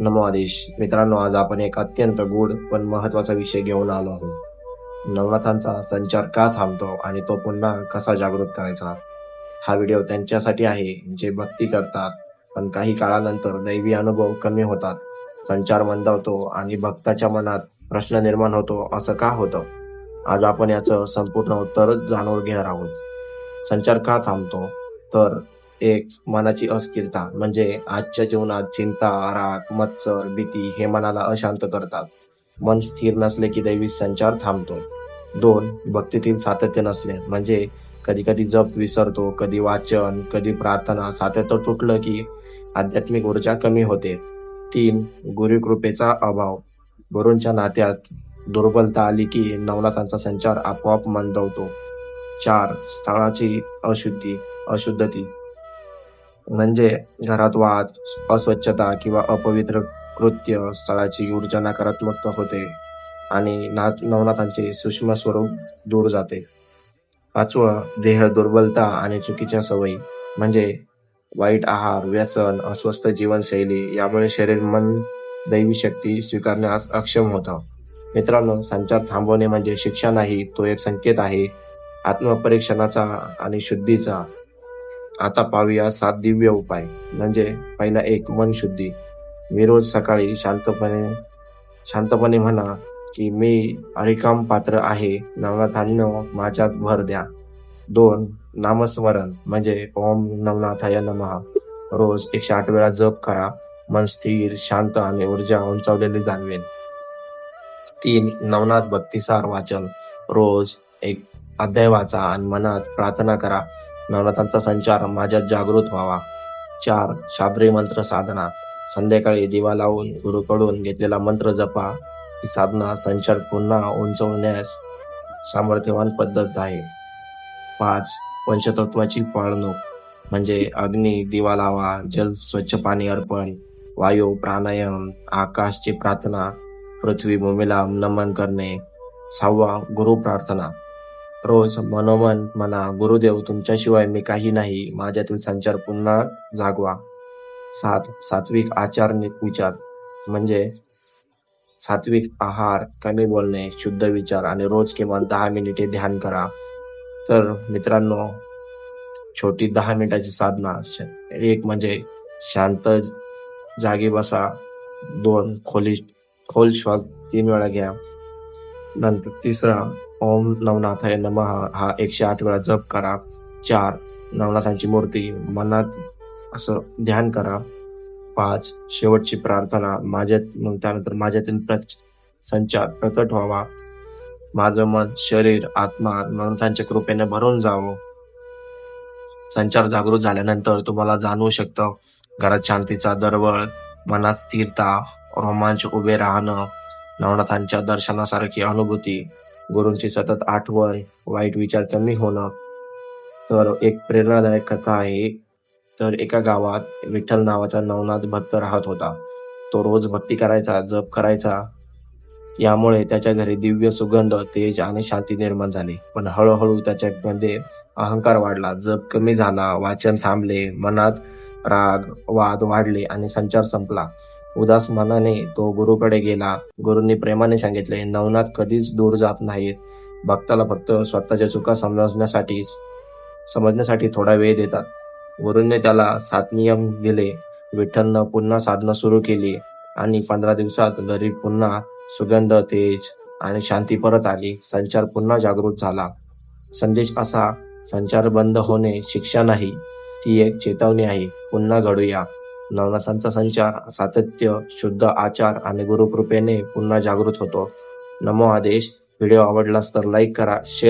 नमो आदेश. मित्रांनो, आज आपण एक अत्यंत गूढ पण महत्वाचा विषय घेऊन आलो आहोत. नवनाथांचा संचार का थांबतो आणि तो पुन्हा कसा जागृत करायचा. हा व्हिडिओ त्यांच्यासाठी आहे जे भक्ती करतात पण काही काळानंतर दैवी अनुभव कमी होतात, संचार मंदावतो आणि भक्ताच्या मनात प्रश्न निर्माण होतो, असं का होतं. आज आपण याचं संपूर्ण उत्तरच जाणून घेणार आहोत. संचार का थांबतो, तर एक मनाची अस्थिरता, म्हणजे आजच्या जीवनात चिंता, राग, मत्सर, भीती हे मनाला अशांत करतात. मन स्थिर नसले की दैवी संचार थांबतो. 2. भक्तीतील सातत्य नसले, म्हणजे कधी कधी जप विसरतो, कधी वाचन, कधी प्रार्थना. सातत्य तुटलं की आध्यात्मिक ऊर्जा कमी होते. 3. गुरुकृपेचा अभाव, गुरूंच्या नात्यात दुर्बलता आली की नवनाथांचा संचार आपोआप मंदावतो. 4. स्थळाची अशुद्धती, म्हणजे घरात वाद, अस्वच्छता किंवा अपवित्र कृत्य, स्थळाची ऊर्जा नकारात्मक होते आणि नवनाथांचे सूक्ष्म स्वरूप दूर जाते. 5. देह दुर्बलता आणि चुकीच्या सवयी, म्हणजे वाईट आहार, व्यसन, अस्वस्थ जीवनशैली यामुळे शरीर मन दैवी शक्ती स्वीकारण्यास अक्षम होतं. मित्रांनो, संचार थांबवणे म्हणजे शिक्षा नाही, तो एक संकेत आहे आत्मपरीक्षणाचा आणि शुद्धीचा. आता पाहूया 7 दिव्य उपाय. म्हणजे पहिला 1. मन शुद्धी. मी रोज सकाळी शांतपणे म्हणा की मी हरिकाम पात्र आहे, नवनाथांनो माझ्यात भर द्या. 2. नामस्मरण, म्हणजे ओम नवनाथाय नमः रोज 108 वेळा जप करा. मन स्थिर, शांत आणि ऊर्जा उंचावलेली जाणवेल. 3. नवनाथ भक्तिसार वाचन, रोज एक अध्याय वाचा आणि मनात प्रार्थना करा, नवनाथांचा संचार माझ्यात जागृत व्हावा. 4. शाब्री मंत्र साधना, संध्याकाळी दिवा लावून गुरुकडून घेतलेला मंत्र जपा. ही साधना संचार पुन्हा उंचवण्यास सामर्थ्यवान पद्धत आहे. 5. पंचतत्वाची पाळणूक, म्हणजे अग्नी दिवा लावा, जल स्वच्छ पाणी अर्पण, वायू प्राणायाम, आकाशची प्रार्थना, पृथ्वी भूमीला नमन करणे. 6. गुरु प्रार्थना, रोज मनोमन म्हणा, गुरुदेव तुमच्याशिवाय मी काही नाही, माझ्यातील संचार पुन्हा जागवा. 7. सात्विक आचार विचार, म्हणजे सात्विक आहार, कमी बोलणे, शुद्ध विचार आणि रोज किमान 10 मिनिटे ध्यान करा. तर मित्रांनो, छोटी 10 मिनिटाची साधना. 1 म्हणजे शांत जागी बसा. 2. खोल श्वास 3 वेळा घ्या. नंतर 3. ओम नवनाथाय नमः हा 108 वेळा जप करा. 4. नवनाथांची मूर्ती मनात असं ध्यान करा. 5. शेवटची प्रार्थना, त्यानंतर माझ्यातील संचार प्रकट व्हावा, माझं मन, शरीर, आत्मा नवनाथांच्या कृपेने भरून जावं. संचार जागृत झाल्यानंतर तुम्हाला जाणवू शकतं घरात शांतीचा दरवळ, मनात स्थिरता, रोमांच उभे राहणं, नवनाथांच्या दर्शनासारखी अनुभूती, गुरूंची सतत आठवण, वाईट विचार कमी होणं. तर एक प्रेरणादायक कथा आहे. तर एका गावात विठ्ठल नावाचा नवनाथ भक्त राहत होता. तो रोज भक्ती करायचा, जप करायचा. यामुळे त्याच्या घरी दिव्य सुगंध, तेज आणि शांती निर्माण झाली. पण हळूहळू त्याच्यामध्ये अहंकार वाढला, जप कमी झाला, वाचन थांबले, मनात राग, वाद वाढले आणि संचार संपला. उदास मनाने तो गुरुकडे गेला. गुरूंनी प्रेमाने सांगितले, नवनाथ कधीच दूर जात नाहीत, भक्ताला फक्त स्वतःच्या चुका समजण्यासाठी थोडा वेळ देतात. गुरूंनी त्याला 7 नियम दिले. विठ्ठलनं पुन्हा साधना सुरू केली आणि 15 दिवसात घरी पुन्हा सुगंध, तेज आणि शांती परत आली. संचार पुन्हा जागृत झाला. संदेश असा, संचार बंद होणे शिक्षा नाही, ती एक चेतावणी आहे. पुन्हा घडूया. नवनाथांचा संचार, सातत्य, शुद्ध आचार आणि गुरुकृपेने पुन्हा जागृत होतो. नमो आदेश. व्हिडिओ आवडलास तर लाईक करा, शेअर